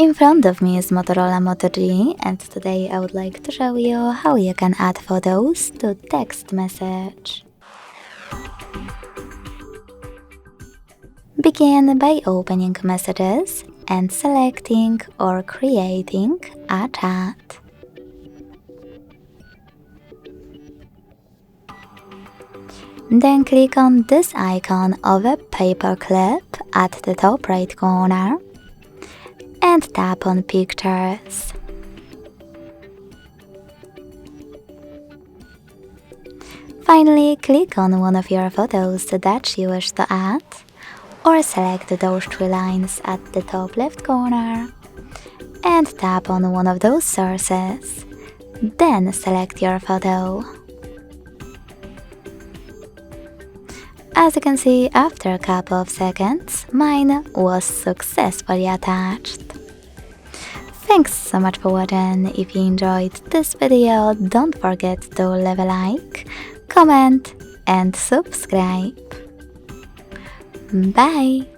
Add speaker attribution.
Speaker 1: In front of me is Motorola Moto G, and today I would like to show you how you can add photos to text message. Begin by opening Messages and selecting or creating a chat. Then click on this icon of a paperclip at the top right corner and tap on Pictures. Finally, click on one of your photos that you wish to add, or select those three lines at the top left corner and tap on one of those sources. Then select your photo. As you can see, after a couple of seconds, mine was successfully attached. Thanks so much for watching. If you enjoyed this video, don't forget to leave a like, comment and subscribe. Bye!